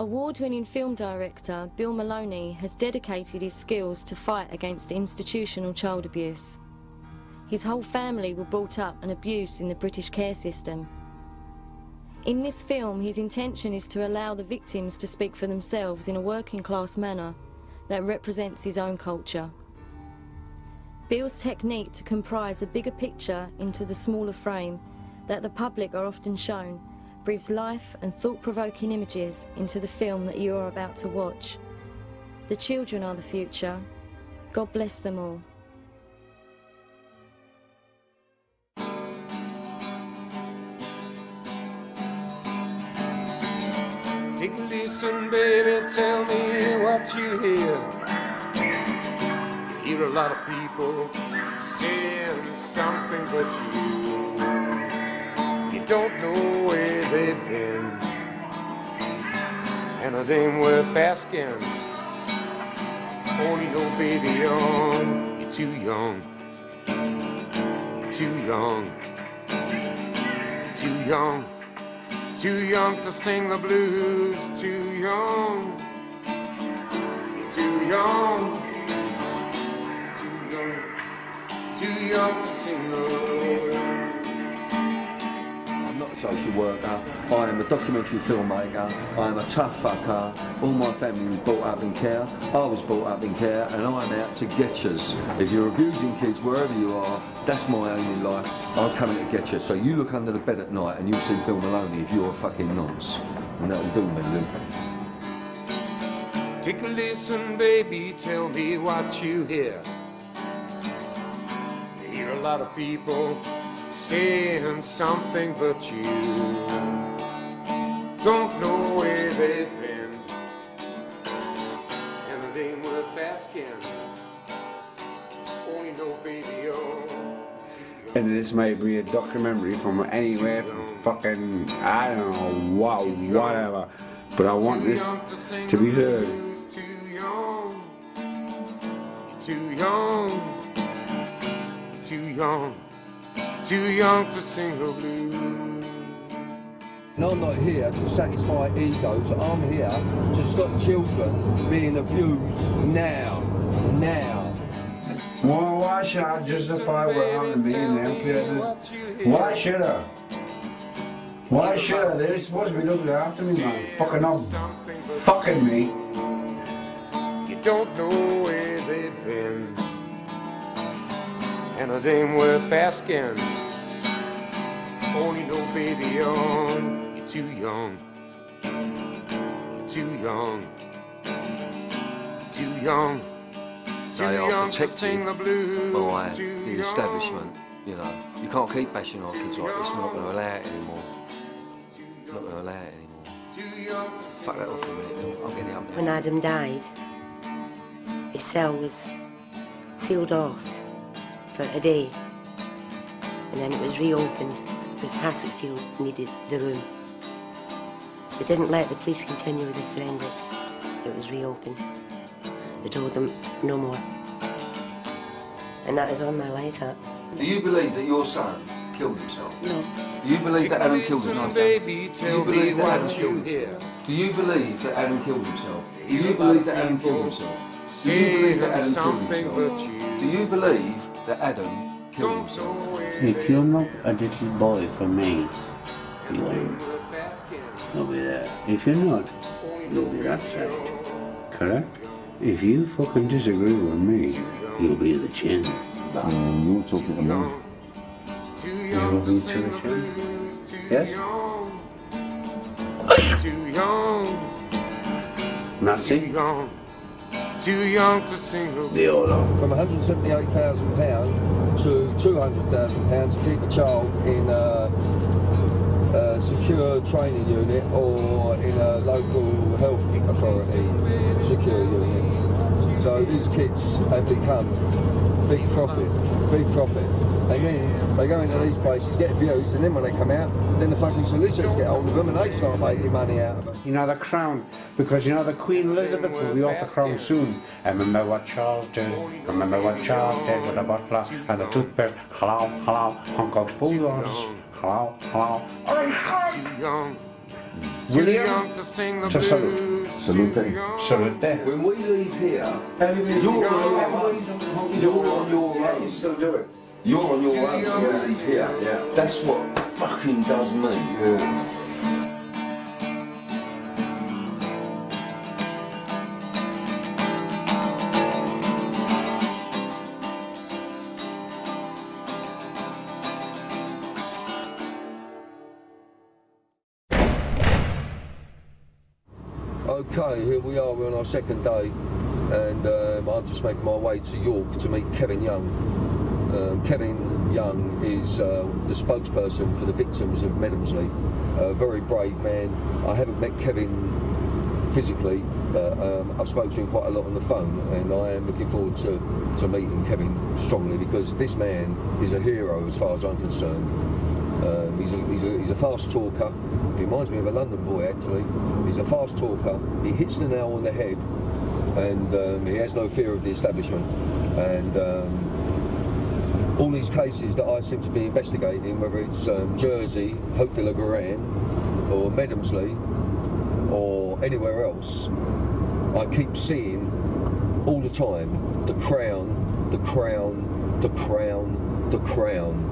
Award-winning film director Bill Maloney has dedicated his skills to fight against institutional child abuse. His whole family were brought up and abused in the British care system. In this film, his intention is to allow the victims to speak for themselves in a working-class manner that represents his own culture. Bill's technique to comprise a bigger picture into the smaller frame that the public are often shown breathes life and thought-provoking images into the film that you are about to watch. The children are the future. God bless them all. Take a listen, baby, tell me what you hear. You hear a lot of people saying something but you don't know where they've been. And it ain't worth asking. Only know, baby, you're too young. Too young. Too young. Too young to sing the blues, too young. Too young. Too young. Too young to sing the blues. I'm not a social worker, I am a documentary filmmaker, I am a tough fucker. All my family was brought up in care, I was brought up in care, and I'm out to get yous. If you're abusing kids wherever you are, that's my aim in life. I'm coming to get you. So you look under the bed at night and you'll see Bill Maloney if you're a fucking nonce. And that'll do me, Lou. Take a listen, baby, tell me what you hear. You hear a lot of people saying something but you don't know where they've been. And it ain't worth asking. Only know, baby, you're and this may be a documentary from anywhere from fucking, I don't know, wow, whatever. But I want this to be heard. Too young. Too young. Too young. Too young to sing the blues. And I'm not here to satisfy egos, I'm here to stop children being abused now. Well, why should I justify what I'm being there? Why should I? Why should I? They're supposed to be looking after me, man. Fucking up. Fucking me. You don't know where they've been. And it ain't worth asking. Only know, baby, you're too young. Too young. Too young. They are protected by the establishment, you know. You can't keep bashing our kids like this, we're not going to allow it anymore. We're not going to allow it anymore. Fuck that off a minute, I'll get it up there. When Adam died, his cell was sealed off for a day, and then it was reopened because Hasselfield needed the room. They didn't let the police continue with the forensics. It was reopened. They told them no more. And that is all my life up. Do you believe that your son killed himself? No. Do you believe that Adam killed himself? Do you believe that Adam killed himself? Do you believe that Adam killed himself? Do you believe that Adam killed himself? Do you believe that Adam killed himself? Do you believe that Adam killed himself? If you're not a little boy for me, you'll be there. If you're not, you'll be that side. Correct? If you fucking disagree with me, you'll be the chin. You're talking to me. You're looking to the chin? Yes? Nothing? Too young to sing The order. From £178,000 to £200,000 to keep a child in a secure training unit or in a local health authority secure unit. So these kids have become big profit. And then they go into these places, get abused, and then when they come out, then the fucking solicitors get hold of them and they start making money out of them. You know, the crown, because you know the Queen Elizabeth will be off the crown soon. And remember what Charles did, remember what Charles did with the butler and the toothpick. Hello, Hong Kong's full of us. Hello. Too young. young to sing the blues. Salute. Salute. When we leave here, you're on your own. You still do it. You're on your own when we leave here. Yeah. That's what fucking does me. Yeah. Okay, here we are, we're on our second day, and I'm just making my way to York to meet Kevin Young. Kevin Young is the spokesperson for the victims of Medomsley. A very brave man. I haven't met Kevin physically, but I've spoken to him quite a lot on the phone, and I am looking forward to meeting Kevin strongly, because this man is a hero as far as I'm concerned. He's a fast talker. He reminds me of a London boy, actually. He's a fast talker. He hits the nail on the head, and he has no fear of the establishment. And all these cases that I seem to be investigating, whether it's Jersey, Haute de la Garenne, or Medomsley, or anywhere else, I keep seeing all the time the crown, the crown, the crown, the crown.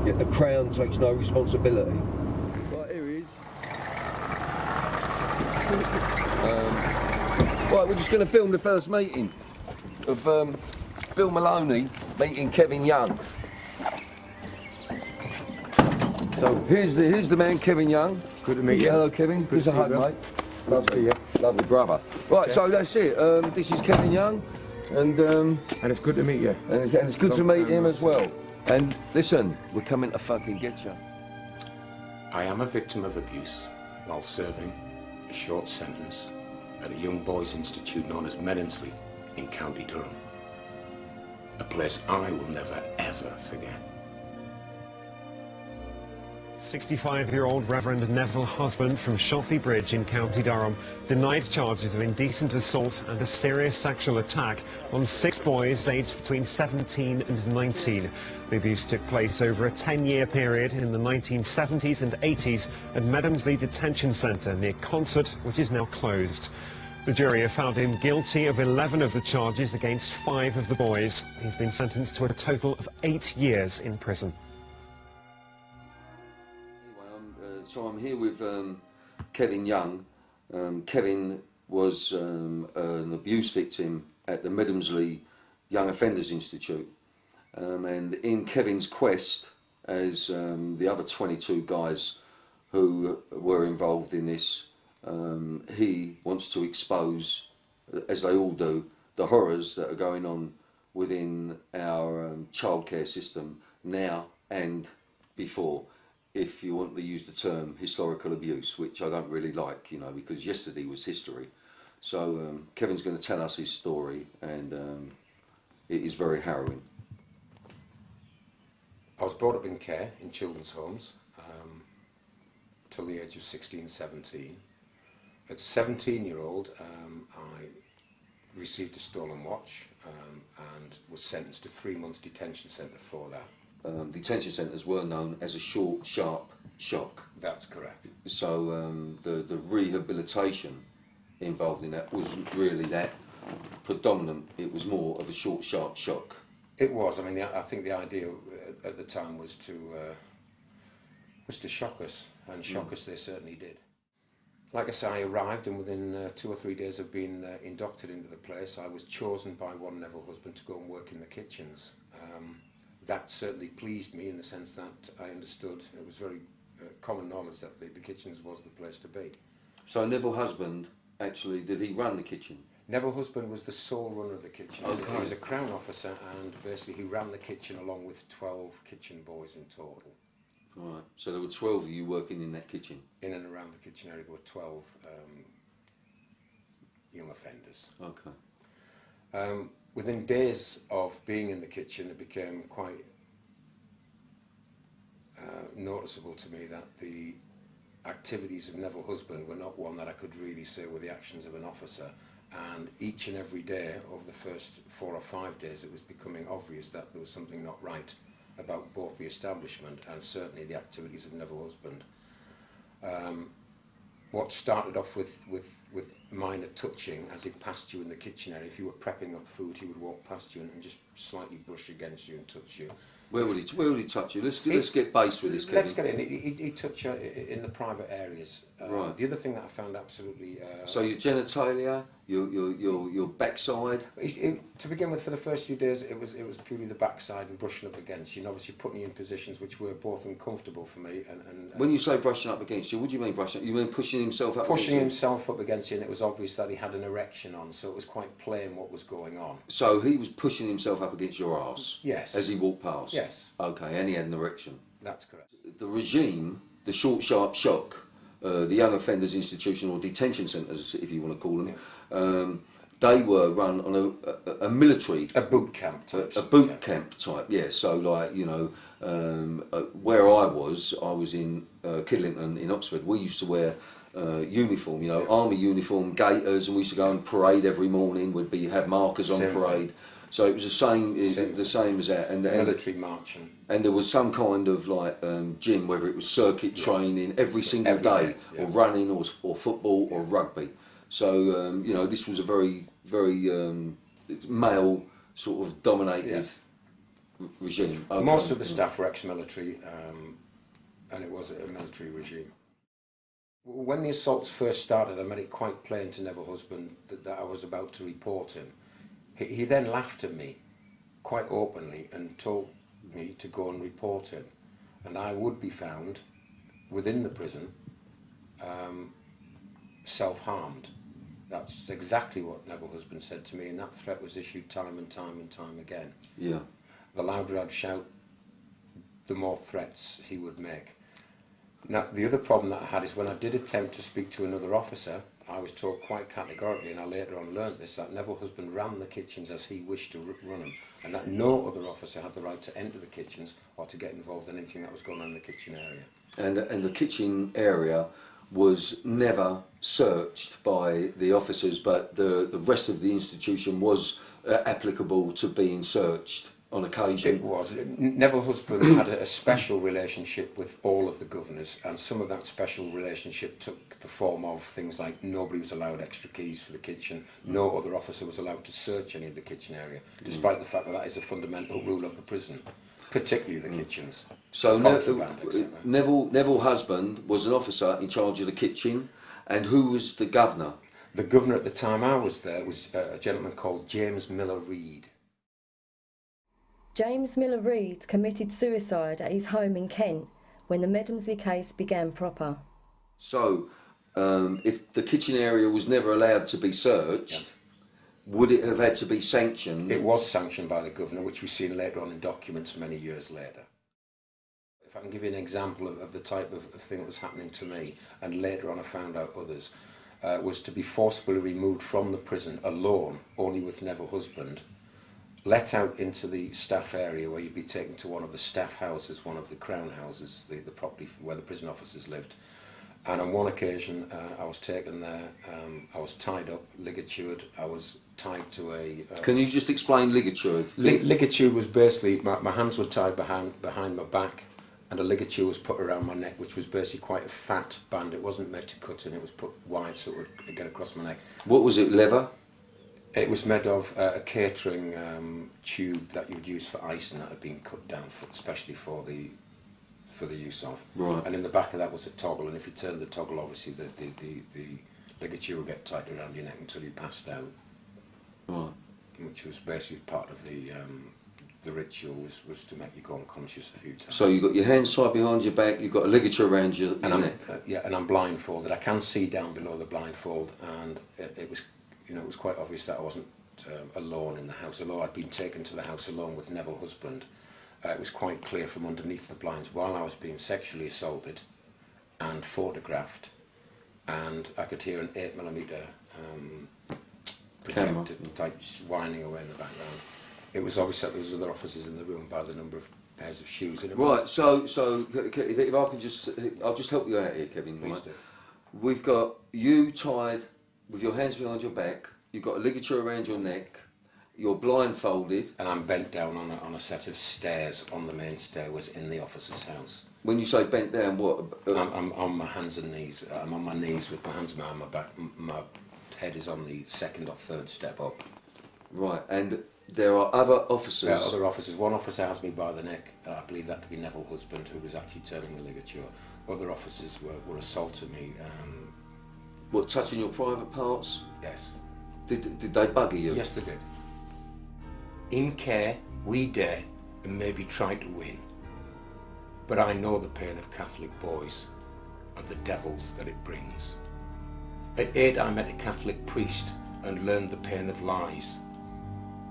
Yet the Crown takes no responsibility. Right, here he is. Right, we're just going to film the first meeting of Bill Maloney meeting Kevin Young. So here's the man, Kevin Young. Good to meet you. Hello, Kevin. Good to hug, mate. Lovely, lovely brother. Right, so that's it. This is Kevin Young, and it's good to meet you. And it's good to meet him as well. And listen, we're coming to fucking get you. I am a victim of abuse while serving a short sentence at a young boys' institute known as Medomsley in County Durham. A place I will never, ever forget. 65-year-old Reverend Neville Husband from Shotley Bridge in County Durham denied charges of indecent assault and a serious sexual attack on 6 boys aged between 17 and 19. The abuse took place over a 10-year period in the 1970s and 80s at Medomsley Detention Centre near Concert, which is now closed. The jury have found him guilty of 11 of the charges against 5 of the boys. He's been sentenced to a total of 8 years in prison. So I'm here with Kevin Young. Kevin was an abuse victim at the Medomsley Young Offenders Institute. And in Kevin's quest, as the other 22 guys who were involved in this, he wants to expose, as they all do, the horrors that are going on within our childcare system now and before. If you want to use the term historical abuse, which I don't really like, you know, because yesterday was history. So Kevin's going to tell us his story, and it is very harrowing. I was brought up in care in children's homes till the age of 16, 17. At 17-year-old, I received a stolen watch and was sentenced to 3 months detention centre for that. Detention centres were known as a short, sharp shock. That's correct. So the rehabilitation involved in that wasn't really that predominant. It was more of a short, sharp shock. It was. I mean, I think the idea at the time was to shock us, and shock us they certainly did. Like I say, I arrived, and within 2 or 3 days of being inducted into the place, I was chosen by one Neville Husband to go and work in the kitchens. That certainly pleased me in the sense that I understood it was very common knowledge that the kitchens was the place to be. So Neville Husband, actually, did he run the kitchen? Neville Husband was the sole runner of the kitchen. Okay. He was a Crown officer, and basically he ran the kitchen along with 12 kitchen boys in total. Right. So there were 12 of you working in that kitchen? In and around the kitchen area there were 12 young offenders. Okay. Within days of being in the kitchen, it became quite noticeable to me that the activities of Neville Husband were not one that I could really say were the actions of an officer, and each and every day over the first 4 or 5 days it was becoming obvious that there was something not right about both the establishment and certainly the activities of Neville Husband. what started off with minor touching as he passed you in the kitchen area. If you were prepping up food, he would walk past you and just slightly brush against you and touch you. Where would he touch you? Let's get base with this, Kevin. Let's get in. He'd touch you in the private areas. Right. The other thing that I found absolutely... so your genitalia, your backside? To begin with, for the first few days, it was purely the backside and brushing up against you, and obviously putting you in positions which were both uncomfortable for me. And when you say brushing up against you, what do you mean brushing up? You mean pushing himself up pushing himself up against you, and it was obvious that he had an erection on, so it was quite plain what was going on. So he was pushing himself up against your arse? Yes. As he walked past? Yes. Okay, and he had an erection? That's correct. The regime, the short, sharp shock, the Young Offenders Institution, or detention centres, if you want to call them, yeah. They were run on a military... A boot camp type. A boot camp type, yeah. So, like, you know, where I was in Kidlington in Oxford, we used to wear uniform, you know, army uniform, gaiters, and we used to go on parade every morning. We'd have markers on parade. So it was the same as that. And military marching. And there was some kind of like gym, whether it was circuit training every single day, or running, or football, or rugby. So you know, this was a very male sort of dominated regime. Okay. Most of the staff were ex-military, and it was a military regime. When the assaults first started, I made it quite plain to Neville Husband that I was about to report him. He then laughed at me quite openly and told me to go and report him, and I would be found within the prison self-harmed. That's exactly what Neville Husband said to me, and that threat was issued time and time again. Yeah. The louder I'd shout, the more threats he would make. Now, the other problem that I had is when I did attempt to speak to another officer, I was told quite categorically, and I later on learnt this, that Neville Husband ran the kitchens as he wished to run them, and that no other officer had the right to enter the kitchens or to get involved in anything that was going on in the kitchen area. And the kitchen area was never searched by the officers, but the rest of the institution was applicable to being searched on occasion. It was. Neville Husband had a special relationship with all of the governors, and some of that special relationship took the form of things like nobody was allowed extra keys for the kitchen, no other officer was allowed to search any of the kitchen area, despite the fact that that is a fundamental rule of the prison, particularly the kitchens. So Neville Husband was an officer in charge of the kitchen, and who was the governor? The governor at the time I was there was a gentleman called James Miller Reid. James Miller Reid committed suicide at his home in Kent when the Medomsley case began proper. So, if the kitchen area was never allowed to be searched, would it have had to be sanctioned? It was sanctioned by the governor, which we've seen later on in documents many years later. If I can give you an example of the type of thing that was happening to me, and later on I found out others, was to be forcibly removed from the prison alone, only with Neville Husband, let out into the staff area where you'd be taken to one of the staff houses, one of the crown houses, the property where the prison officers lived. And on one occasion I was taken there, I was tied up, ligatured, I was tied to a... Can you just explain ligatured? Ligatured was basically, my hands were tied behind my back, and a ligature was put around my neck, which was basically quite a fat band. It wasn't meant to cut in, it was put wide so it would get across my neck. What was it, leather? It was made of a catering tube that you would use for icing that had been cut down especially for the use of. Right. And in the back of that was a toggle, and if you turned the toggle, obviously the ligature would get tight around your neck until you passed out. Right. Which was basically part of the ritual was to make you go unconscious a few times. So you've got your hands tied behind your back, you've got a ligature around your neck. And I'm blindfolded. I can see down below the blindfold, and it was, you know, it was quite obvious that I wasn't alone in the house. Although I'd been taken to the house alone with Neville Husband, it was quite clear from underneath the blinds while I was being sexually assaulted and photographed, and I could hear an 8mm projector type whining away in the background. It was obvious that there was other officers in the room by the number of pairs of shoes in it. Right, so if I can just, I'll just help you out here, Kevin. Please right? do. We've got you tied with your hands behind your back, you've got a ligature around your neck, you're blindfolded. And I'm bent down on a set of stairs on the main stairways in the officer's house. When you say bent down, what? I'm on my hands and knees. I'm on my knees with my hands behind my back. My head is on the second or third step up. Right, and there are other officers. There are other officers. One officer has me by the neck. I believe that to be Neville's husband, who was actually turning the ligature. Other officers were assaulting me. What, touching your private parts? Yes. Did they bugger you? Yes, they did. In care, we dare and maybe try to win. But I know the pain of Catholic boys and the devils that it brings. At 8 I met a Catholic priest and learned the pain of lies.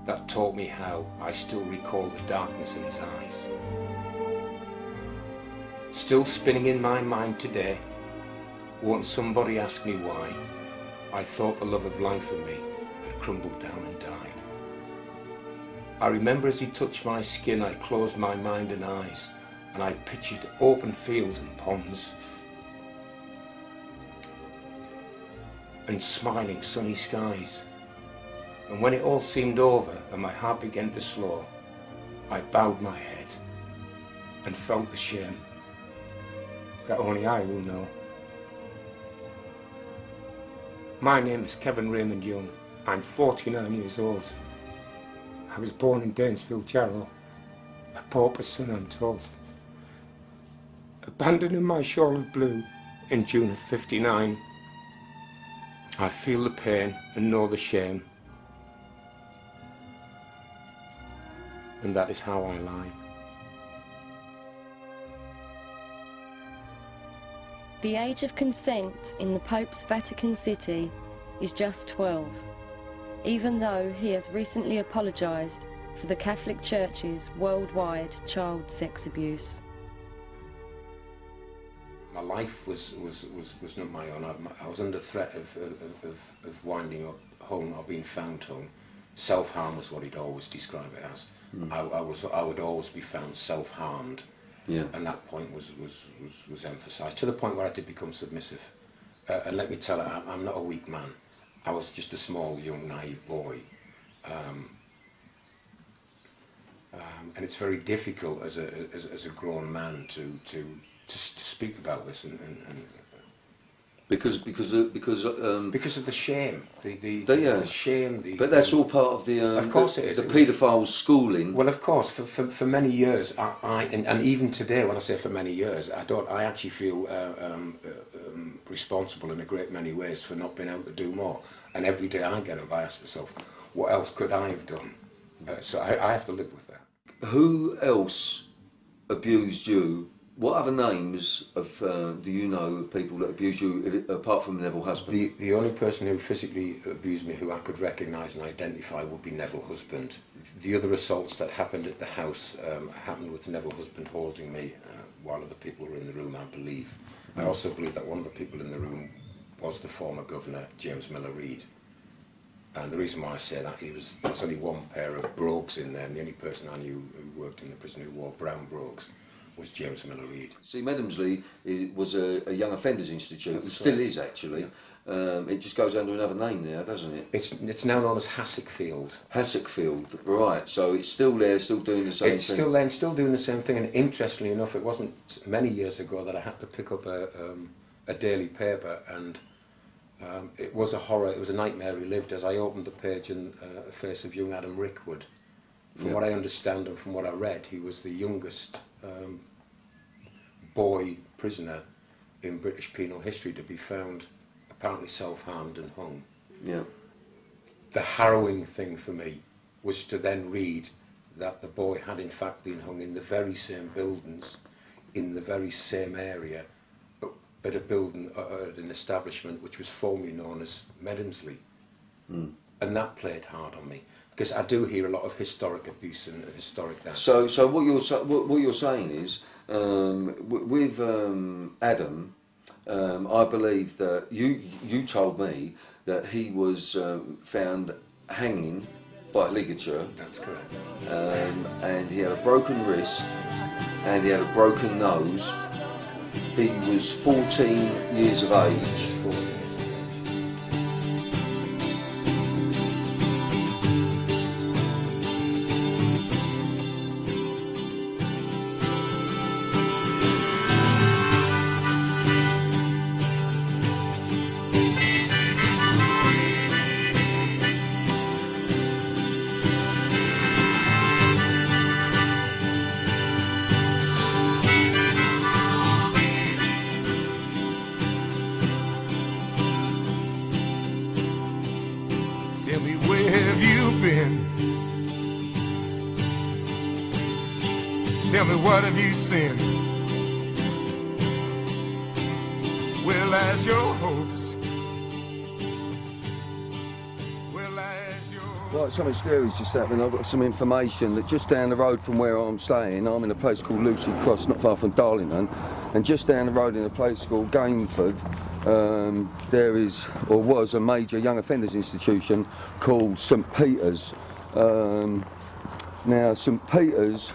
That taught me how I still recall the darkness in his eyes. Still spinning in my mind today, won't somebody ask me why? I thought the love of life in me had crumbled down and died. I remember as he touched my skin, I closed my mind and eyes, and I pictured open fields and ponds, and smiling sunny skies. And when it all seemed over and my heart began to slow, I bowed my head and felt the shame that only I will know. My name is Kevin Raymond Young. I'm 49 years old. I was born in Danesfield, Jarrow, a pauper's son, I'm told. Abandoned in my shawl of blue in June of '59. I feel the pain and know the shame, and that is how I lie. The age of consent in the Pope's Vatican City is just 12, even though he has recently apologised for the Catholic Church's worldwide child sex abuse. My life was not my own. I was under threat of winding up hung or being found hung. Self-harm was what he'd always describe it as. I would always be found self-harmed. Yeah. And that point was emphasised, to the point where I did become submissive. And let me tell you, I'm not a weak man. I was just a small, young, naive boy. And it's very difficult as a grown man to speak about this and because of the shame, the shame. But that's all part of the. Of course it is. The paedophile schooling. Well, of course, for many years, and even today, when I say for many years, I actually feel responsible in a great many ways for not being able to do more. And every day I get up, I ask myself, what else could I have done? So I have to live with that. Who else abused you? What other names do you know of people that abused you apart from Neville's husband? The only person who physically abused me who I could recognise and identify would be Neville's husband. The other assaults that happened at the house happened with Neville's husband holding me while other people were in the room, I believe. I also believe that one of the people in the room was the former governor, James Miller Reid. And the reason why I say that, there was only one pair of brogues in there, and the only person I knew who worked in the prison who wore brown brogues was James Miller Reid. See, Medomsley was a young offenders institute. It still is, actually. Yeah. It just goes under another name now, doesn't it? It's now known as Hassickfield. Hassickfield, right. So it's still there, still doing the same thing. It's still there and still doing the same thing. And interestingly enough, it wasn't many years ago that I had to pick up a daily paper, and it was a horror, it was a nightmare relived as I opened the page in the face of young Adam Rickwood. From what I understand and from what I read, he was the youngest boy prisoner in British penal history to be found apparently self-harmed and hung. Yeah. The harrowing thing for me was to then read that the boy had in fact been hung in the very same buildings, in the very same area, at a building, at an establishment which was formerly known as Medomsley. And that played hard on me, because I do hear a lot of historic abuse and historic that. So what you're saying is, with Adam, I believe that you told me that he was found hanging by ligature. That's correct. And he had a broken wrist, and he had a broken nose. He was 14 years of age. Tell me, where have you been? Tell me, what have you seen? Where lies your hopes? Where lies your... Right, something scary's just happened. I've got some information that just down the road from where I'm staying, I'm in a place called Lucy Cross, not far from Darlington, and just down the road in a place called Gainford, there is, or was, a major young offenders institution called St Peter's. Now, St Peter's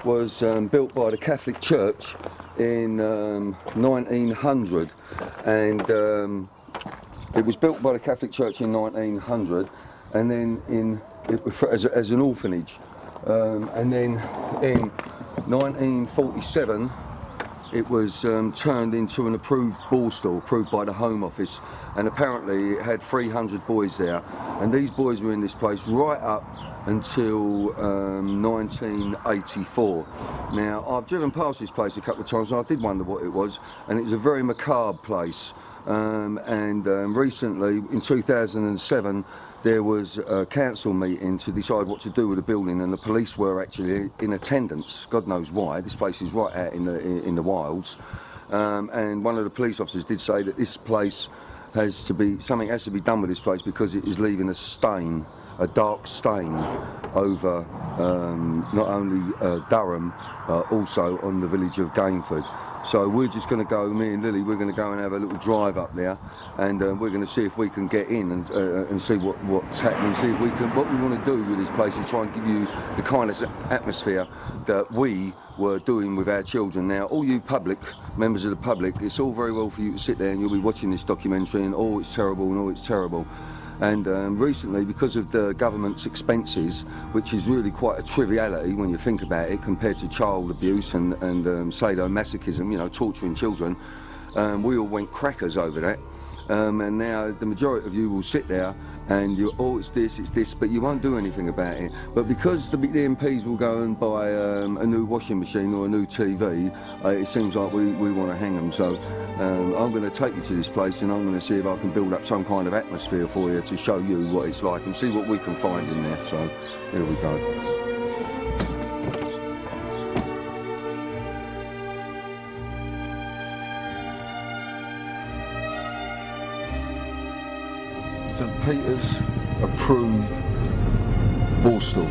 was built by the Catholic Church in 1900, and it was built by the Catholic Church in 1900, and then as an orphanage, and then in 1947 it was turned into an approved borstal, approved by the Home Office, and apparently it had 300 boys there, and these boys were in this place right up until 1984. Now, I've driven past this place a couple of times and I did wonder what it was, and it was a very macabre place, and recently in 2007 there was a council meeting to decide what to do with the building, and the police were actually in attendance. God knows why. This place is right out in the wilds, and one of the police officers did say that this place something has to be done with this place because it is leaving a stain, a dark stain over not only Durham but also on the village of Gainford. So we're just going to go, me and Lily, we're going to go and have a little drive up there, and we're going to see if we can get in and see what's happening, see if we can, what we want to do with this place is try and give you the kind of atmosphere that we were doing with our children. Now, all you members of the public, it's all very well for you to sit there and you'll be watching this documentary and oh, it's terrible and oh, it's terrible. And recently, because of the government's expenses, which is really quite a triviality when you think about it, compared to child abuse and sadomasochism, you know, torturing children, we all went crackers over that. And now the majority of you will sit there and you, oh, it's this, but you won't do anything about it. But because the MPs will go and buy a new washing machine or a new TV, it seems like we want to hang them. So I'm going to take you to this place and I'm going to see if I can build up some kind of atmosphere for you to show you what it's like and see what we can find in there. So here we go. St Peter's approved borstal.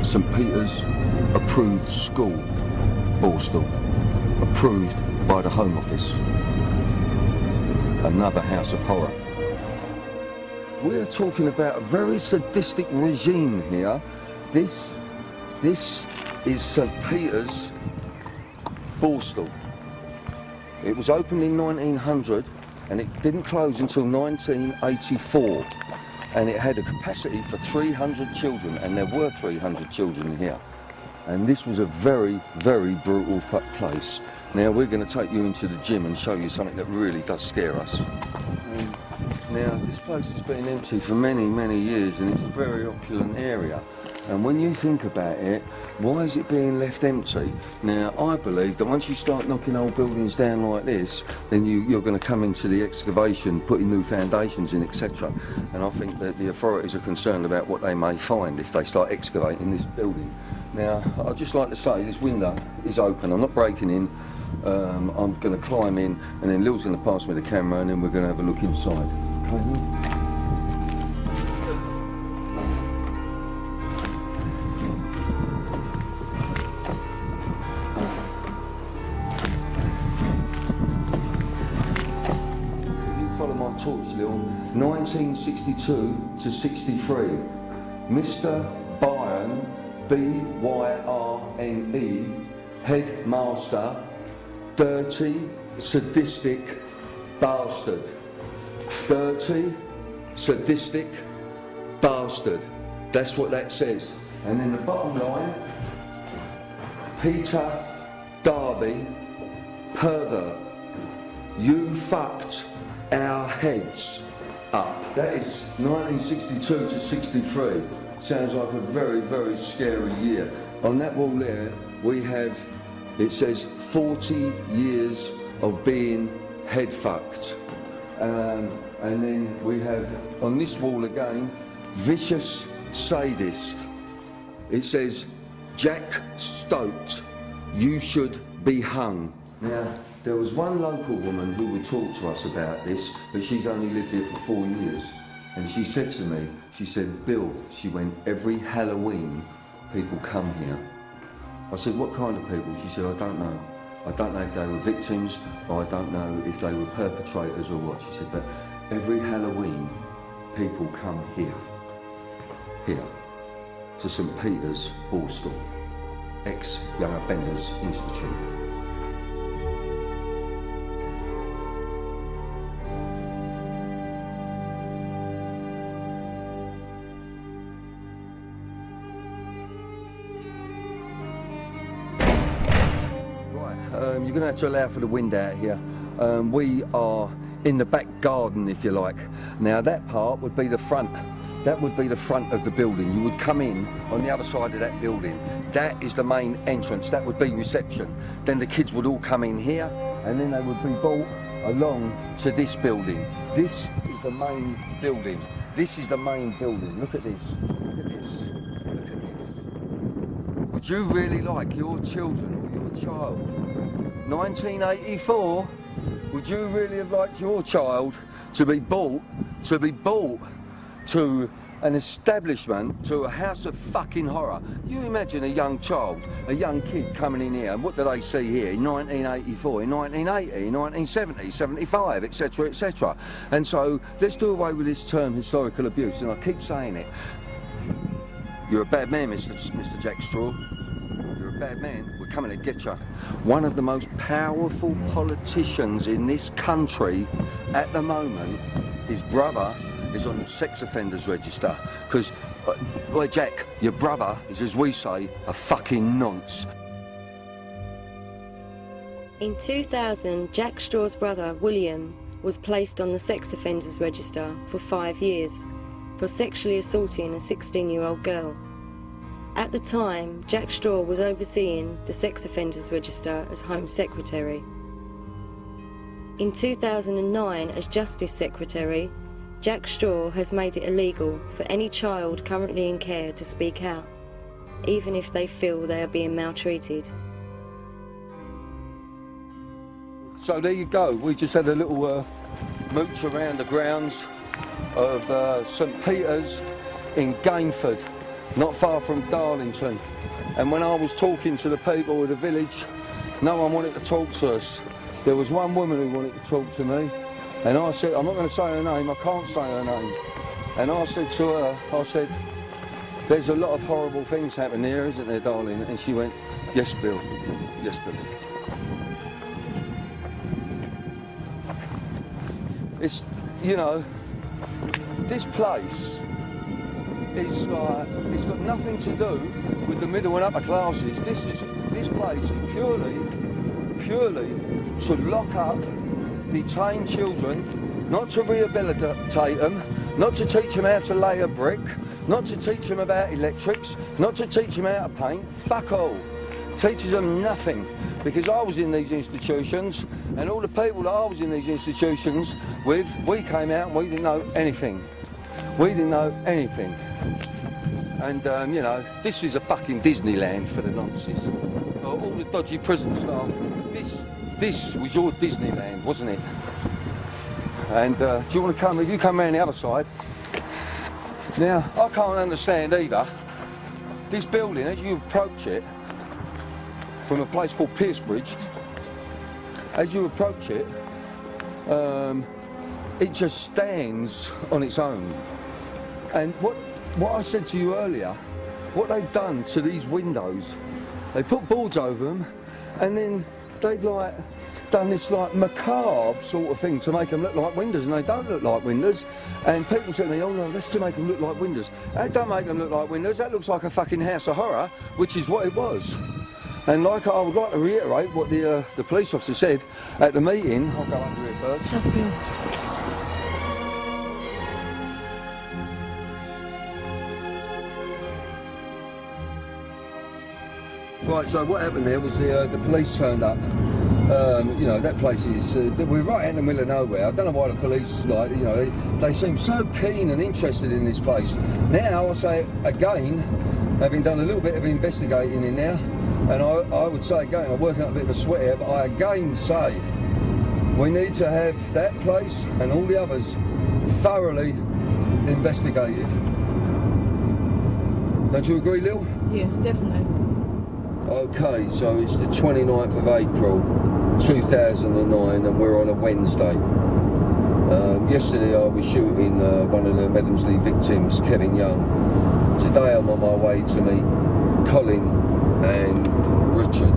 St Peter's approved school borstal. Approved by the Home Office. Another house of horror. We're talking about a very sadistic regime here. This is St Peter's borstal. It was opened in 1900 and it didn't close until 1984, and it had a capacity for 300 children, and there were 300 children here. And this was a very, very brutal place. Now we're going to take you into the gym and show you something that really does scare us. Now this place has been empty for many, many years, and it's a very opulent area. And when you think about it, why is it being left empty? Now, I believe that once you start knocking old buildings down like this, then you're going to come into the excavation, putting new foundations in, etc. And I think that the authorities are concerned about what they may find if they start excavating this building. Now, I'd just like to say this window is open. I'm not breaking in. I'm going to climb in, and then Lil's going to pass me the camera, and then we're going to have a look inside. Okay, Lil? Torch, Lil. 1962 to 63. Mr. Byrne, B-Y-R-N-E, headmaster, dirty, sadistic bastard. Dirty, sadistic bastard. That's what that says. And then the bottom line, Peter Darby, pervert. You fucked our heads up. That is 1962 to 63. Sounds like a very, very scary year. On that wall there, we have, it says 40 years of being head fucked. And then we have on this wall again, vicious sadist. It says, Jack Stoked, you should be hung. Now, there was one local woman who would talk to us about this, but she's only lived here for 4 years. And she said to me, she said, Bill, she went, every Halloween people come here. I said, what kind of people? She said, I don't know. I don't know if they were victims, or I don't know if they were perpetrators or what. She said, but every Halloween people come here, to St Peter's, Borstal, ex-Young Offenders Institute. You're going to have to allow for the wind out here. We are in the back garden, if you like. Now that part would be the front. That would be the front of the building. You would come in on the other side of that building. That is the main entrance. That would be reception. Then the kids would all come in here, and then they would be brought along to this building. This is the main building. This is the main building. Look at this. Look at this. Look at this. Would you really like your children or your child? 1984, would you really have liked your child to be brought to an establishment, to a house of fucking horror? You imagine a young child, a young kid coming in here, and what do they see here in 1984, in 1980, in 1970, 75, etc, etc. And so, let's do away with this term historical abuse, and I keep saying it. You're a bad man, Mr. Jack Straw. You're a bad man. We're coming to get you. One of the most powerful politicians in this country at the moment, his brother is on the sex offenders register. Because, boy, Jack, your brother is, as we say, a fucking nonce. In 2000, Jack Straw's brother, William, was placed on the sex offenders register for 5 years for sexually assaulting a 16-year-old girl. At the time, Jack Straw was overseeing the sex offenders register as Home Secretary. In 2009, as Justice Secretary, Jack Straw has made it illegal for any child currently in care to speak out, even if they feel they are being maltreated. So there you go. We just had a little mooch around the grounds of St Peter's in Gainford, not far from Darlington. And when I was talking to the people of the village, no one wanted to talk to us. There was one woman who wanted to talk to me, and I said, I'm not going to say her name, I can't say her name. And I said to her, I said, there's a lot of horrible things happening here, isn't there, darling? And she went, yes, Bill, yes, Bill. It's, you know, this place is like, it's got nothing to do with the middle and upper classes. This place is purely to lock up detained children, not to rehabilitate them, not to teach them how to lay a brick, not to teach them about electrics, not to teach them how to paint. Fuck all. Teaches them nothing. Because I was in these institutions, and all the people that I was in these institutions with, we came out and we didn't know anything. We didn't know anything. And, you know, this is a fucking Disneyland for the nonces. For all the dodgy prison staff, this was your Disneyland, wasn't it? And do you want to come, if you come around the other side. Now, I can't understand either. This building, as you approach it, from a place called Piercebridge, as you approach it, it just stands on its own. And what I said to you earlier, what they've done to these windows, they put boards over them, and then they've like done this like macabre sort of thing to make them look like windows, and they don't look like windows. And people say to me, oh no, that's to make them look like windows. That don't make them look like windows, that looks like a fucking house of horror, which is what it was. And like I would like to reiterate what the police officer said at the meeting. I'll go under here first. Right, so what happened there was the police turned up, You know, that place is, we're right out in the middle of nowhere. I don't know why the police, like, you know, they seem so keen and interested in this place. Now, I say again, having done a little bit of investigating in there, and I would say again, I'm working up a bit of a sweat here, but I again say, we need to have that place and all the others thoroughly investigated. Don't you agree, Lil? Yeah, definitely. Okay, so it's the 29th of April 2009 and we're on a Wednesday. Yesterday I was shooting one of the Medomsley victims, Kevin Young. Today I'm on my way to meet Colin and Richard.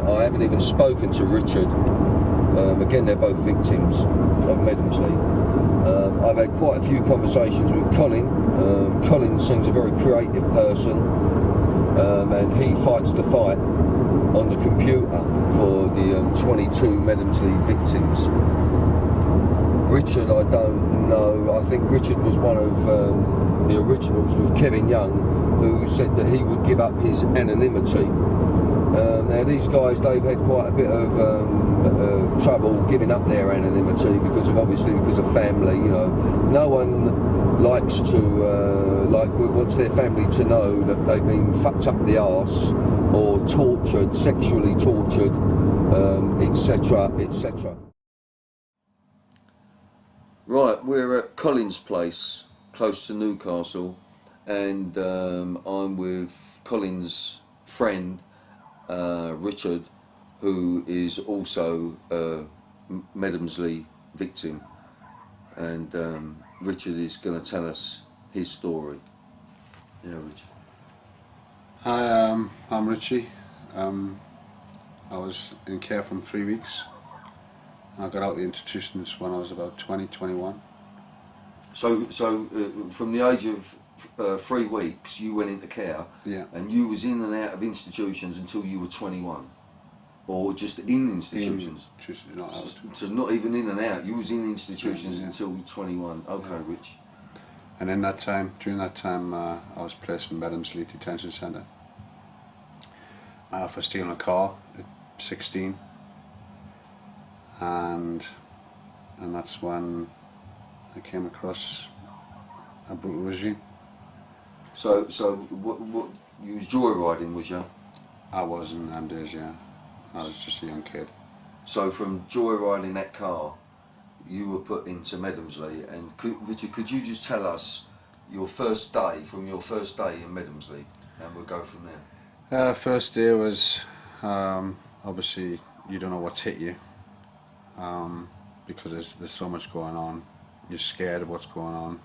I haven't even spoken to Richard. Again, they're both victims of Medomsley. I've had quite a few conversations with Colin. Colin seems a very creative person, and he fights the fight on the computer for the 22 Medomsley victims. Richard, I don't know. I think Richard was one of the originals with Kevin Young, who said that he would give up his anonymity. Now these guys, they've had quite a bit of trouble giving up their anonymity because of family. You know, no one likes to wants their family to know that they've been fucked up the arse or tortured, sexually tortured, etc., etc. Right, we're at Colin's place, close to Newcastle, and I'm with Colin's friend, Richard, who is also a Medomsley victim, and Richard is going to tell us his story. Yeah, Richard. Hi, I'm Richie. I was in care for 3 weeks. I got out of the institutions when I was about 21. So from the age of 3 weeks, you went into care, yeah, and you was in and out of institutions until you were 21, or just in institutions? Not out. So not even in and out. You was in institutions, yeah, until 21. Okay, yeah. Rich. And in that time, during that time, I was placed in Medomsley Detention Centre for stealing a car at 16, and that's when I came across a brutal regime. So what you was joyriding, was you? I was in them days, yeah. I was just a young kid. So from joyriding that car, you were put into Medomsley, and Richard, could you just tell us your first day, from your first day in Medomsley, and we'll go from there. First day was, obviously you don't know what's hit you, because there's so much going on. You're scared of what's going on.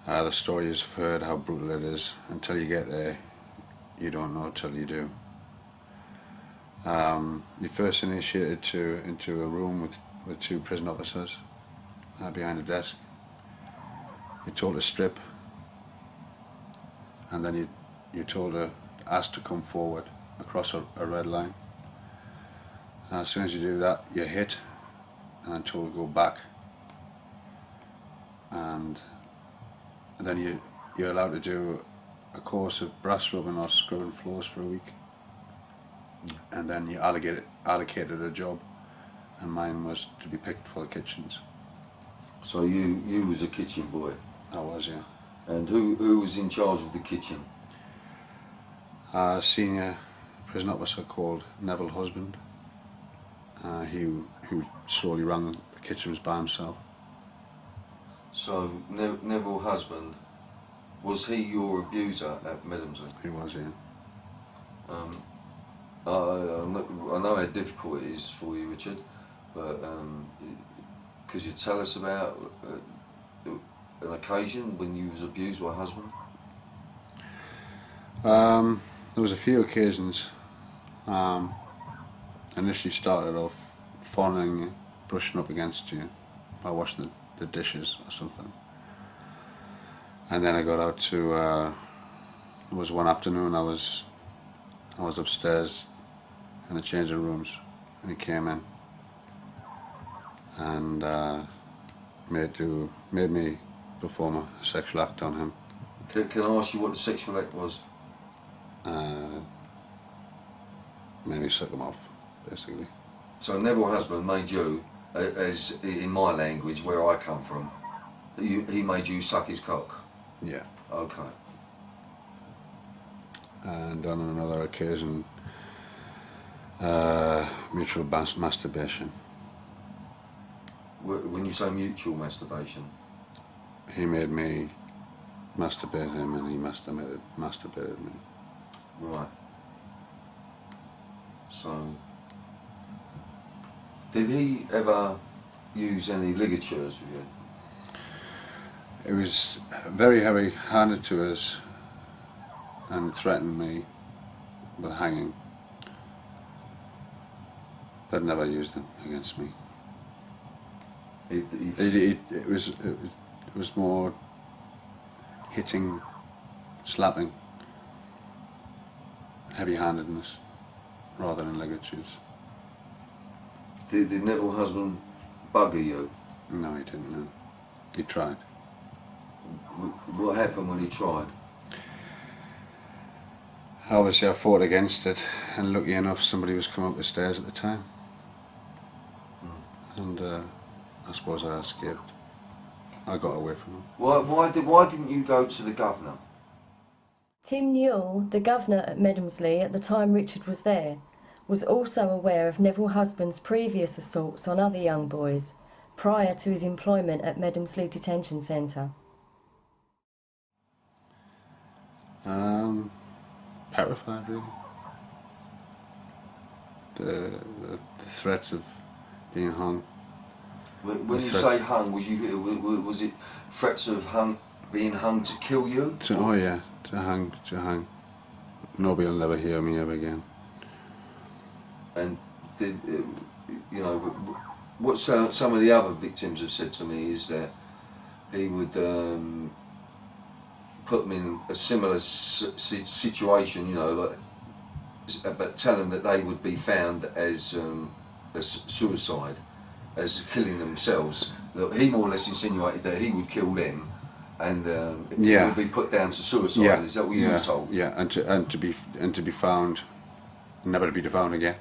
The stories you've heard, how brutal it is. Until you get there, you don't know till you do. You're first initiated into a room with 2 prison officers behind a desk. You're told to strip, and then you're told asked to come forward across a red line. As soon as you do that, you're hit, and then told to go back. And then you're allowed to do a course of brass rubbing or scrubbing floors for a week. And then you're allocated a job, and mine was to be picked for the kitchens. So you was a kitchen boy? I was, yeah. And who was in charge of the kitchen? A senior prison officer called Neville Husband. Who solely ran the kitchens by himself. So Neville Husband, was he your abuser at Medomsley? He was, yeah. I know how difficult it is for you, Richard, but could you tell us about an occasion when you was abused by a husband? There was a few occasions. Initially started off fawning you, brushing up against you by washing the dishes or something. And then I got out to, it was one afternoon, I was upstairs in the changing rooms, and he came in and made me perform a sexual act on him. Can I ask you what the sexual act was? Made me suck him off. basically. So Neville Husband made you, as in my language, where I come from, he made you suck his cock? Yeah. Okay. And on another occasion, mutual masturbation. When you say mutual masturbation? He made me masturbate him and he masturbated me. Right. So, did he ever use any ligatures with you? It was very heavy-handed to us and threatened me with hanging, but never used them against me. It was more hitting, slapping, heavy-handedness rather than ligatures. Did Neville Husband bugger you? No, he didn't. No, he tried. What happened when he tried? Obviously, I fought against it, and lucky enough, somebody was coming up the stairs at the time, and I suppose I escaped. I got away from him. Why didn't you go to the governor? Tim Newell, the governor at Medomsley at the time Richard was there, was also aware of Neville Husband's previous assaults on other young boys prior to his employment at Medomsley Detention Centre. Petrified, really. The threats of being hung. When you say hung, was it threats of being hung to kill you? Oh yeah, to hang. Nobody will never hear me ever again. And did, you know, what some of the other victims have said to me is that he would put them in a similar situation, you know, like, but tell them that they would be found as suicide, as killing themselves. That he more or less insinuated that he would kill them, and it would be put down to suicide. Yeah. Is that what you were told? Yeah, and to be found, never to be found again.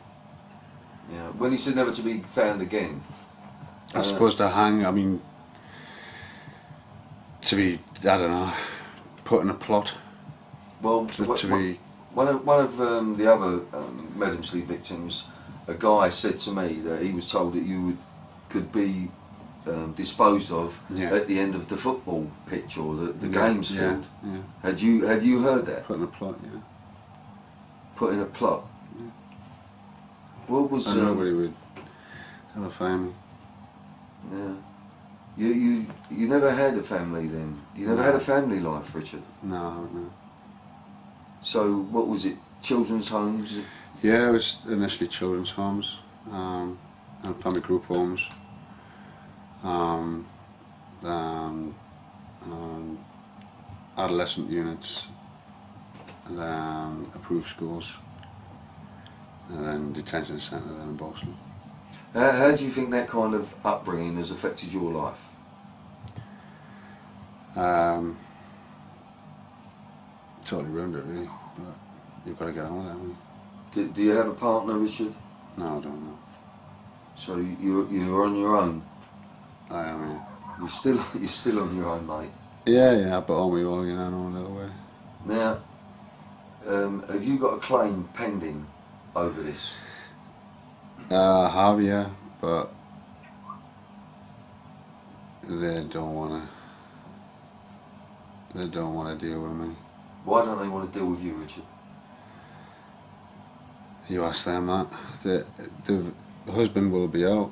Yeah. When he said never to be found again, I suppose to hang. I mean, to be, I don't know, put in a plot. Well, one of the other Medomsley victims, a guy said to me that he was told that you could be disposed of at the end of the football pitch or the games field. Yeah. Have you heard that? Put in a plot, yeah. Put in a plot. Yeah. What was? And nobody would have a family. Yeah. You never had a family then? You never had a family life, Richard? No. So what was it? Children's homes? Yeah, it was initially children's homes and family group homes. Adolescent units, and then approved schools, and then detention centre, then in Boston. How do you think that kind of upbringing has affected your life? Totally ruined it, really, but you've got to get on with it, haven't you? Do you have a partner, Richard? No, I don't know. So you're on your own? I am, yeah. You're still on your own, mate? Yeah, but on my own, you know, no other way. Now, have you got a claim pending over this? I have, yeah, but they don't want to deal with me. Why don't they want to deal with you, Richard? You ask them that. The husband will be out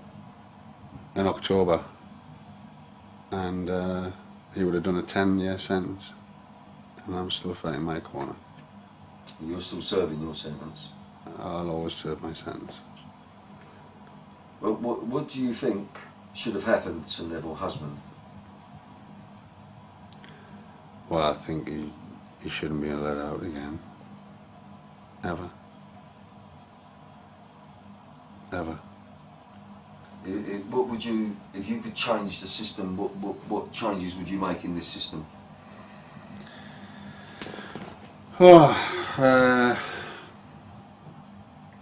in October, and he would have done a 10-year sentence, and I'm still fighting my corner. You're still serving your sentence? I'll always serve my sentence. Well, what do you think should have happened to Neville Husband? Well, I think he shouldn't be let out again. Ever. What would you, if you could change the system, what changes would you make in this system?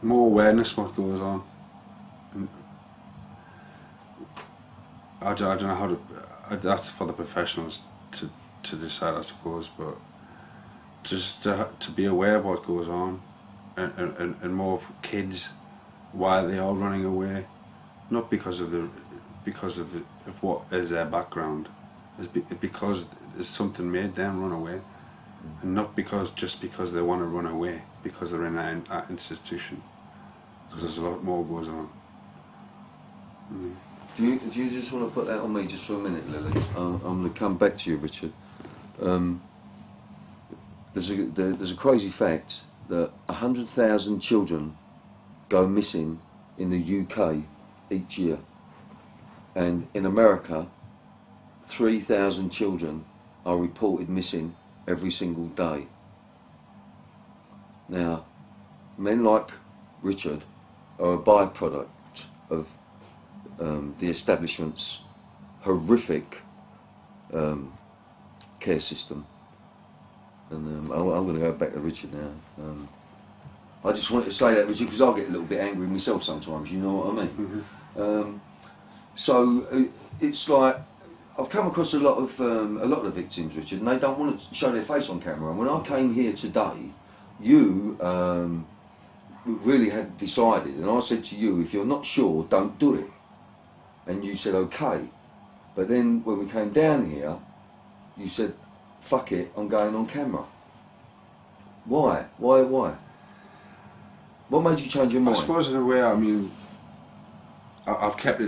more awareness what goes on. And I don't know how to. That's for the professionals to decide, I suppose. But just to be aware of what goes on, and more of kids, why they are running away, not because of what is their background, because there's something made them run away, and not just because they want to run away because they're in an institution, because there's a lot more goes on. Do you just want to put that on me just for a minute, Lily? I'm going to come back to you, Richard. There's a crazy fact that 100,000 children go missing in the UK each year, and in America 3,000 children are reported missing every single day. Now, men like Richard are a byproduct of the establishment's horrific care system. And I'm going to go back to Richard now. I just wanted to say that, Richard, because I get a little bit angry myself sometimes, you know what I mean? Mm-hmm. So it's like, I've come across a lot of the victims, Richard, and they don't want to show their face on camera. And when I came here today, you really had decided, and I said to you, if you're not sure, don't do it. And you said okay. But then when we came down here, you said, fuck it, I'm going on camera. Why? Why? What made you change your mind? I suppose in a way, I mean, I've kept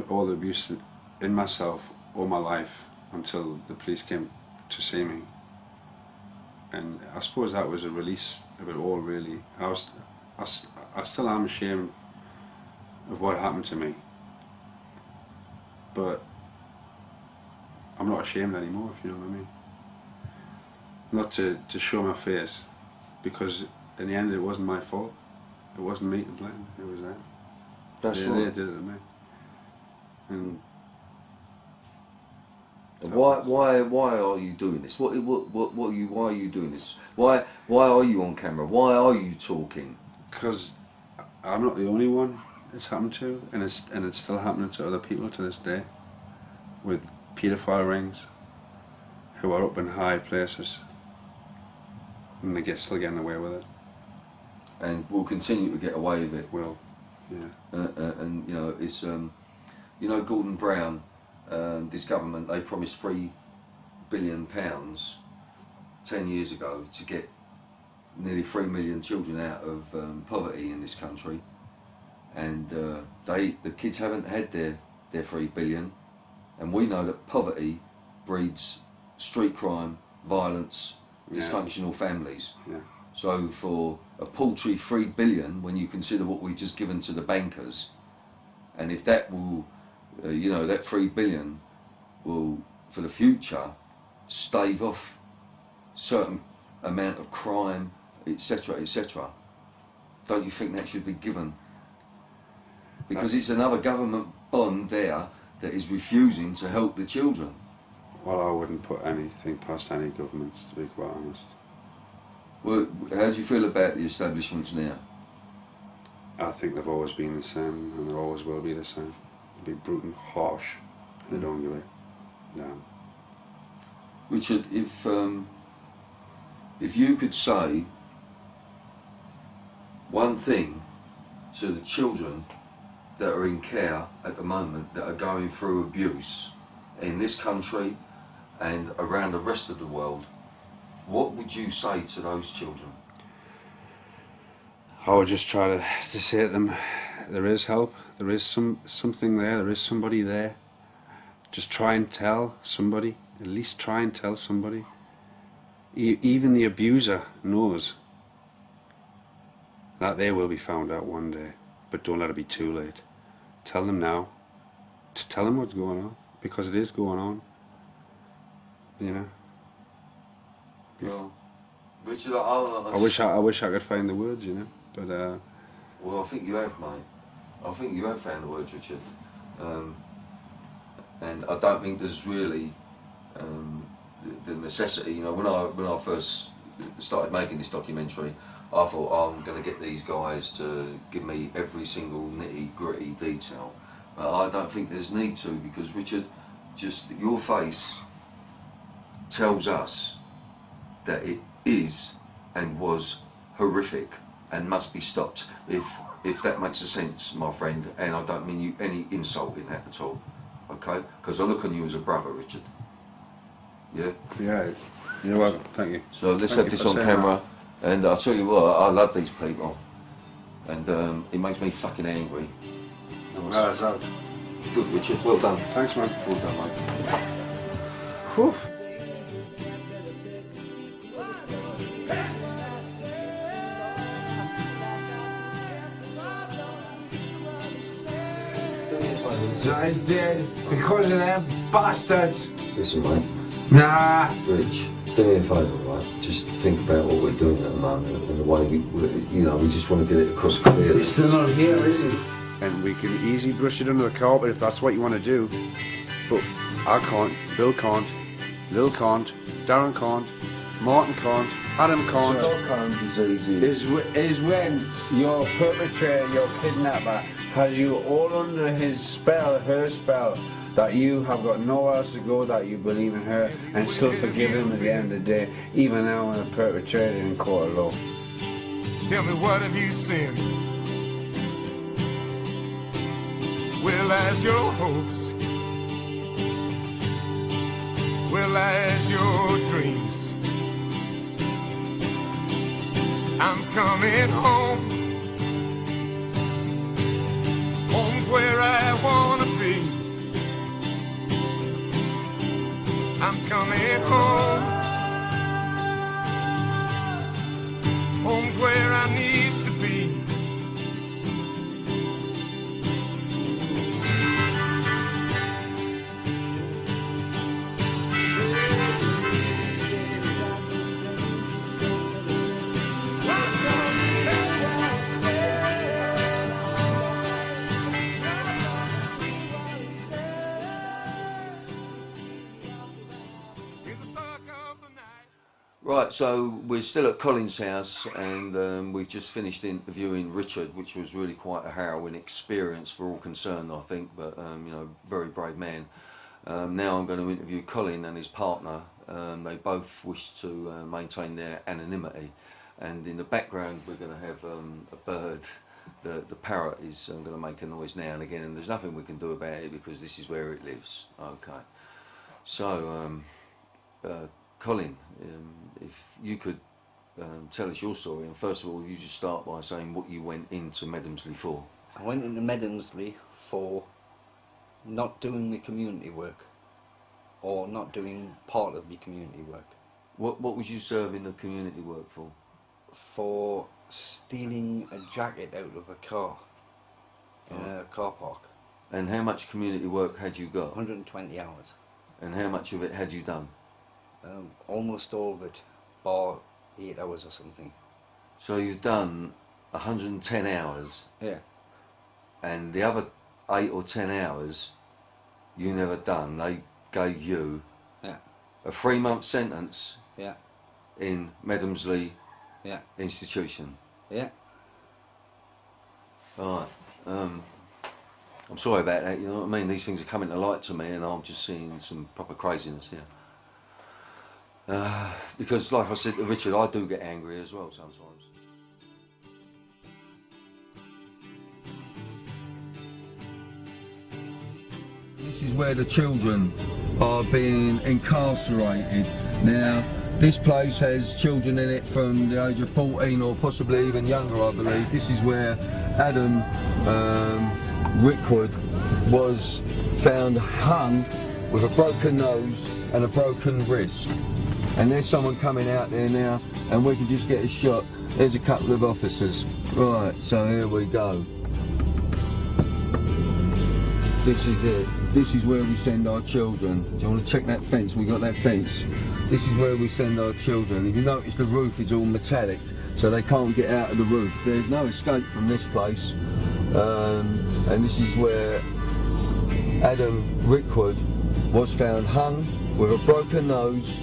all the abuse in myself all my life until the police came to see me. And I suppose that was a release of it all, really. I still am ashamed of what happened to me, but I'm not ashamed anymore, if you know what I mean. Not to show my face, because in the end it wasn't my fault. It wasn't me to blame, it was them. That's They right. did it to me. And why are you doing this? Why are you doing this? Why are you on camera? Why are you talking? because I'm not the only one it's happened to, and it's still happening to other people to this day, with paedophile rings who are up in high places, and they still getting away with it. And will continue to get away with it. Well, yeah. And you know, it's you know, Gordon Brown, this government, they promised £3 billion 10 years ago to get nearly 3 million children out of poverty in this country, and the kids haven't had their 3 billion, and we know that poverty breeds street crime, violence, dysfunctional families. Yeah. So for a paltry 3 billion, when you consider what we've just given to the bankers, and if that will, you know, that 3 billion will, for the future, stave off certain amount of crime, etc., etc., don't you think that should be given? Because it's another government bond there that is refusing to help the children. Well, I wouldn't put anything past any governments, to be quite honest. Well, how do you feel about the establishments now? I think they've always been the same, and they always will be the same. They'll be brutal, harsh, and they don't give a damn. Richard, if you could say one thing to the children that are in care at the moment, that are going through abuse in this country and around the rest of the world, what would you say to those children? I would just try to say to them, there is help, there is something there, there is somebody there. Just try and tell somebody, at least try and tell somebody. Even the abuser knows that they will be found out one day, but don't let it be too late. Tell them now, to tell them what's going on, because it is going on, you know. Well, Richard, I wish I could find the words, you know, but well, I think you have, mate. I think you have found the words, Richard. And I don't think there's really the necessity. You know, when I first started making this documentary, I thought, I'm going to get these guys to give me every single nitty-gritty detail. But I don't think there's need to, because Richard, just your face tells us that it is and was horrific and must be stopped, if that makes a sense, my friend, and I don't mean you any insult in that at all, okay? Because I look on you as a brother, Richard. Yeah? Yeah, you're welcome, thank you. So let's Thank have you this for on saying camera, and I'll tell you what, I love these people, and it makes me fucking angry. That's out. Good, Richard, well done. Thanks, man. Well done, mate. Whew. Guy's dead because of them bastards. Listen, mate. Nah. Rich, do me a favour, right? Just think about what we're doing at the moment and the way we just want to get it across clearly. He's still not here, is he? And we can easily brush it under the carpet if that's what you want to do. But I can't, Bill can't, Lil can't, Darren can't, Martin can't, Adam can't. Is when your perpetrator, your kidnapper, has you all under his spell, her spell, that you have got nowhere else to go, that you believe in her and still forgive him at the end of the day, even now when a perpetrator in court of law. Tell me, what have you sinned? Well, as your hopes, well, as your dreams, I'm coming home. Home's where I wanna be. I'm coming home. Home's where I need to be. Right, so we're still at Colin's house, and we've just finished interviewing Richard, which was really quite a harrowing experience for all concerned, I think, but you know, very brave man. Now I'm going to interview Colin and his partner. They both wish to maintain their anonymity, and in the background we're going to have a bird. The parrot is going to make a noise now and again, and there's nothing we can do about it because this is where it lives. Okay, so Colin, if you could tell us your story, and first of all you just start by saying what you went into Medomsley for. I went into Medomsley for not doing the community work, or not doing part of the community work. What was you serving the community work for? For stealing a jacket out of a car in a car park. And how much community work had you got? 120 hours. And how much of it had you done? Almost all of it, bar 8 hours or something. So you've done 110 hours? Yeah. And the other 8 or 10 hours you never done. They gave you a 3-month sentence in Medomsley institution. Yeah. Right. I'm sorry about that, you know what I mean? These things are coming to light to me and I'm just seeing some proper craziness here. Because like I said to Richard, I do get angry as well sometimes. This is where the children are being incarcerated. Now, this place has children in it from the age of 14 or possibly even younger, I believe. This is where Adam Rickwood was found hung with a broken nose and a broken wrist. And there's someone coming out there now, and we can just get a shot. There's a couple of officers. Right, so here we go. This is it. This is where we send our children. Do you want to check that fence? We got that fence. This is where we send our children. If you notice, the roof is all metallic, so they can't get out of the roof. There's no escape from this place. And this is where Adam Rickwood was found hung with a broken nose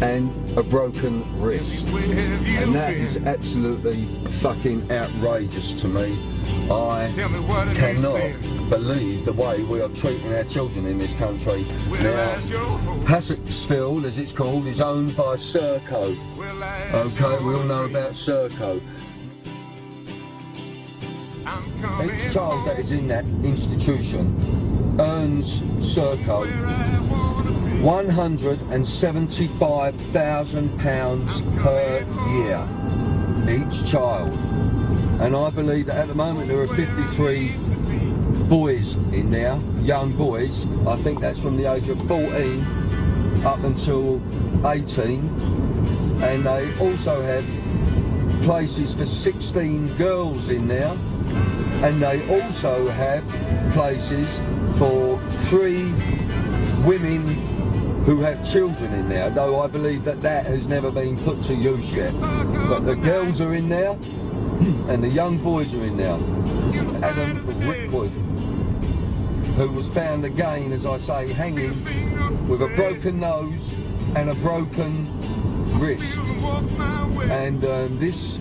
and a broken wrist. And that is absolutely fucking outrageous to me. I cannot believe the way we are treating our children in this country. Now, Hassexfield, as it's called, is owned by Serco. Okay, we all know about Serco. Each child that is in that institution earns Serco £175,000 per year, each child. And I believe that at the moment there are 53 boys in there, young boys. I think that's from the age of 14 up until 18. And they also have places for 16 girls in there. And they also have places for 3 women who have children in there, though I believe that that has never been put to use yet. But the girls are in there, and the young boys are in there. Adam Rickwood, who was found again, as I say, hanging with a broken nose and a broken wrist. And these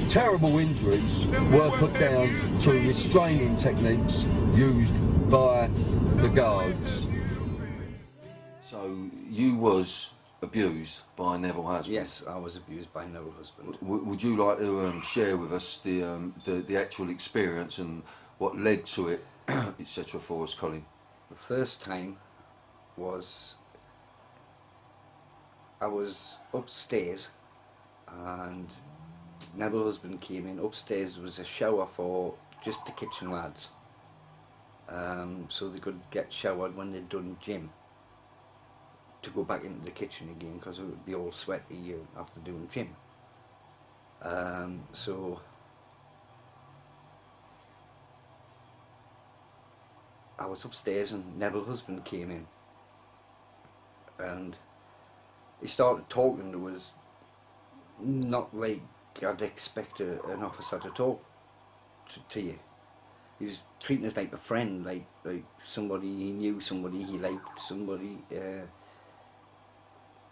terrible injuries were put down to restraining techniques used by the guards. So you was abused by Neville Husband? Yes, I was abused by Neville Husband. Would you like to share with us the actual experience and what led to it, etc. for us, Colin? The first time was I was upstairs and Neville Husband came in. Upstairs was a shower for just the kitchen lads, so they could get showered when they'd done gym, to go back into the kitchen again because it would be all sweaty after doing gym. So I was upstairs and Neville Husband came in and he started talking to us, not like I'd expect an officer to talk to you. He was treating us like a friend, like somebody he knew, somebody he liked, somebody.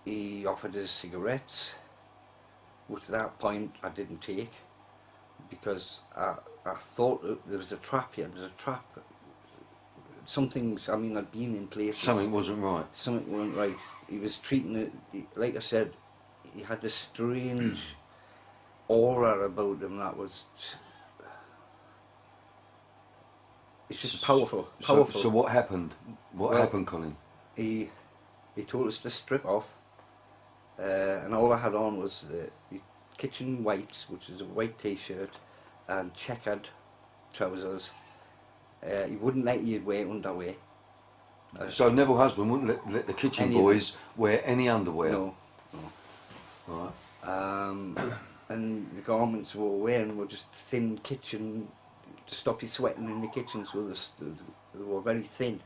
He offered us cigarettes, which at that point I didn't take because I thought there was a trap here. There's a trap. Something's. I mean, I'd been in places. Something wasn't right. Something wasn't right. He was treating it like I said. He had this strange aura about him that was. It's just powerful. Powerful. So what happened? What happened, Colin? He told us to strip off, and all I had on was the kitchen whites, which is a white t-shirt and checkered trousers. He wouldn't let you wear underwear. So Neville Husband wouldn't let the kitchen boys wear any underwear? No. Right. And the garments we were wearing were just thin kitchen, to stop you sweating in the kitchen, so they were very thin.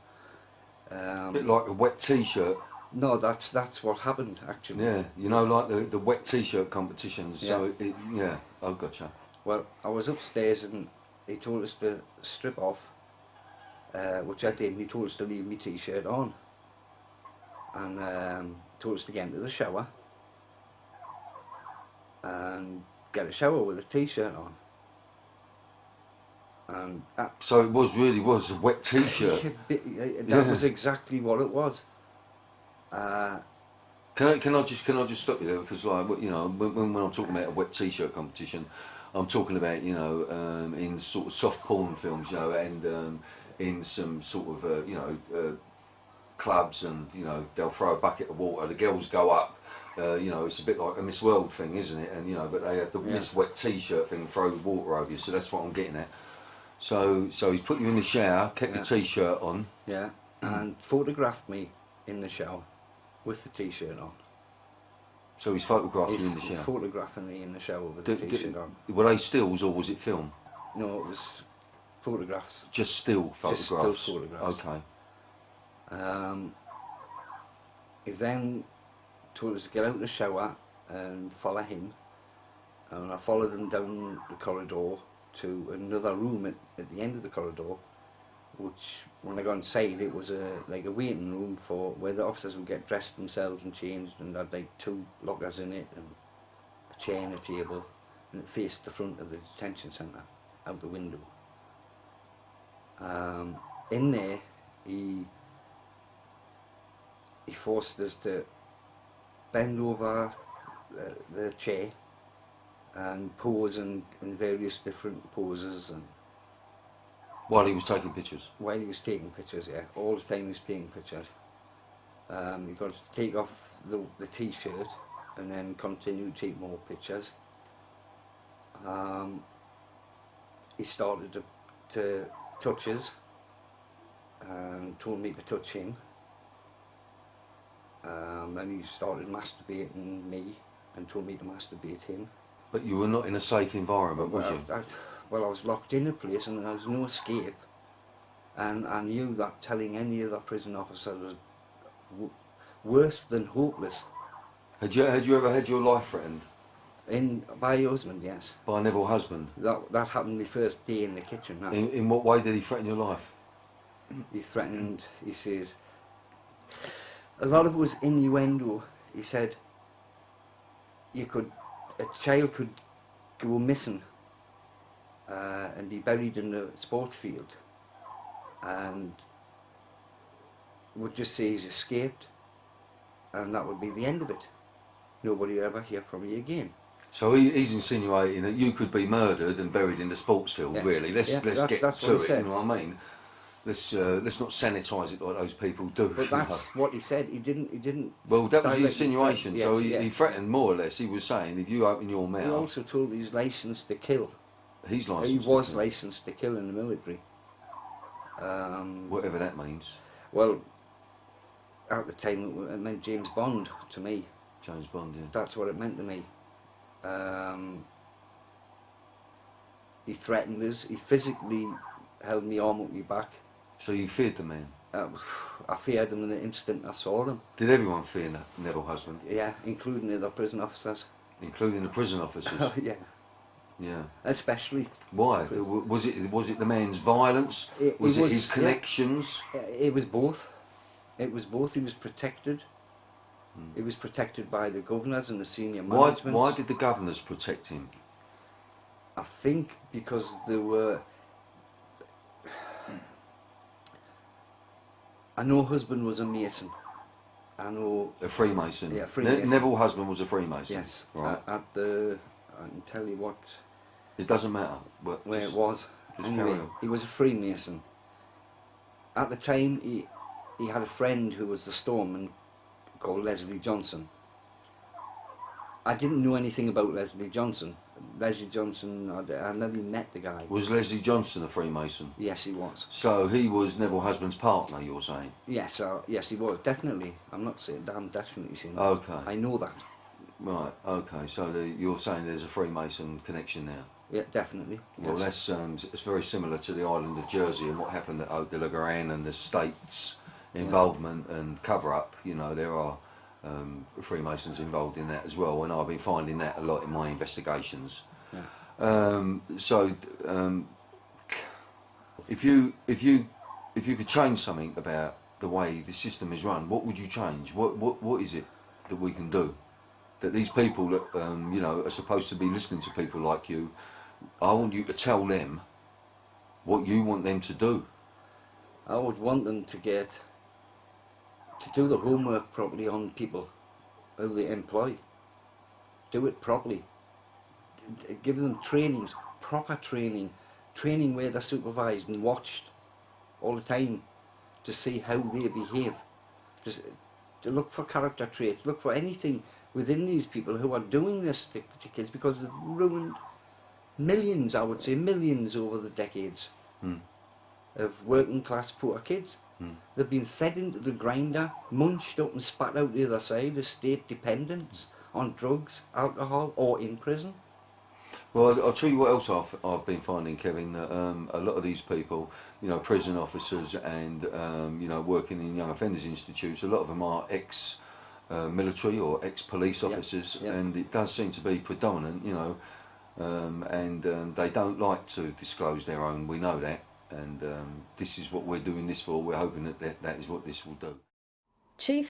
A bit like a wet t-shirt. No, that's what happened actually. Yeah, you know, like the wet t-shirt competitions. Yeah. So yeah, I gotcha. Well, I was upstairs and he told us to strip off, which I did, and he told us to leave my t-shirt on, and told us to get into the shower and get a shower with a t-shirt on. And so it really was a wet t-shirt. That was exactly what it was. Can I just stop you there, because like, you know, when I'm talking about a wet t-shirt competition, I'm talking about, you know, in sort of soft porn films, you know, and in some sort of you know, clubs, and you know, they'll throw a bucket of water, the girls go up, you know, it's a bit like a Miss World thing, isn't it? And you know, but they have the Miss Wet t-shirt thing, throw the water over you, so that's what I'm getting at. So he's put you in the shower, kept your t-shirt on. Yeah, and photographed me in the shower with the t-shirt on. So he's photographed you in the shower? He's photographing me in the shower with the t-shirt on. Were they stills or was it film? No, it was photographs. Just still photographs? Just still photographs. Okay. He then told us to get out of the shower and follow him. And I followed him down the corridor to another room at the end of the corridor, which when I got inside it was like a waiting room for where the officers would get dressed themselves and changed, and had like 2 lockers in it and a chair and a table, and it faced the front of the detention centre out the window. In there he forced us to bend over the chair and pose in various different poses, and While he was taking pictures? while he was taking pictures, yeah, all the time he was taking pictures. You got to take off the t-shirt and then continue to take more pictures. He started to touch us and told me to touch him. Then he started masturbating me and told me to masturbate him. But you were not in a safe environment, was you? Well, I was locked in a place and there was no escape, and I knew that telling any other prison officer was worse than hopeless. Had you ever had your life threatened? By your husband, yes. By a Neville husband? That happened the first day in the kitchen. In what way did he threaten your life? He threatened, he says, a lot of it was innuendo. He said, a child could go missing and be buried in the sports field, and would just say he's escaped, and that would be the end of it. Nobody would ever hear from you again. So he's insinuating that you could be murdered and buried in the sports field, Yes. really. Let's get that's to what it, he said. you know what I mean? Let's not sanitise it like those people do. But that's what he said. He didn't. Well, that was the directly insinuation. threaten. So Yes, he threatened more or less. He was saying, if you open your mouth... He also told he's licensed to kill. He's licensed He was to kill. licensed to kill in the military. Whatever that means. Well, at the time it meant James Bond to me. James Bond, yeah. That's what it meant to me. He threatened us. He physically held me arm up my back. So you feared the man? I feared him the instant I saw him. Did everyone fear Neville husband? Yeah, including the other prison officers. Including the prison officers? Yeah. Yeah. Especially. Why? Was it the man's violence? Was it his connections? Yeah, it was both. It was both. He was protected. He was protected by the governors and the senior management. Why did the governors protect him? I think because there were... I know husband was a Mason. I know... A Freemason? Yeah, Freemason. Neville husband was a Freemason? Yes. Right. I can tell you what... It doesn't matter. Where it was. Anyway, he was a Freemason. At the time, he had a friend who was the storeman called Leslie Johnson. I didn't know anything about Leslie Johnson. Leslie Johnson, I never met the guy. Was Leslie Johnson a Freemason? Yes, he was. So he was Neville husband's partner, you're saying? Yes, yes, he was, definitely. I'm not saying that, I'm definitely saying that. Okay. I know that. Right, okay, so you're saying there's a Freemason connection there? Yeah, definitely. Well, yes. that's it's very similar to the island of Jersey and what happened at Haute de la Garenne and the state's involvement and cover-up. You know, there are Freemasons involved in that as well, and I've been finding that a lot in my investigations. Yeah. If you could change something about the way the system is run, what would you change? What is it that we can do? That these people that you know, are supposed to be listening to people like you, I want you to tell them what you want them to do. I would want them to do the homework properly on people who they employ. Do it properly. Give them trainings, proper training where they're supervised and watched all the time to see how they behave. To look for character traits, look for anything within these people who are doing this to kids, because they've ruined millions, I would say, millions over the decades of working class poor kids. They've been fed into the grinder, munched up and spat out the other side as state dependents on drugs, alcohol, or in prison. Well, I'll tell you what else I've been finding, Kevin, that a lot of these people, you know, prison officers and, you know, working in young offenders institutes, a lot of them are ex-military or ex-police officers, and it does seem to be predominant, you know, and they don't like to disclose their own, we know that, and this is what we're doing this for. We're hoping that that is what this will do. Chief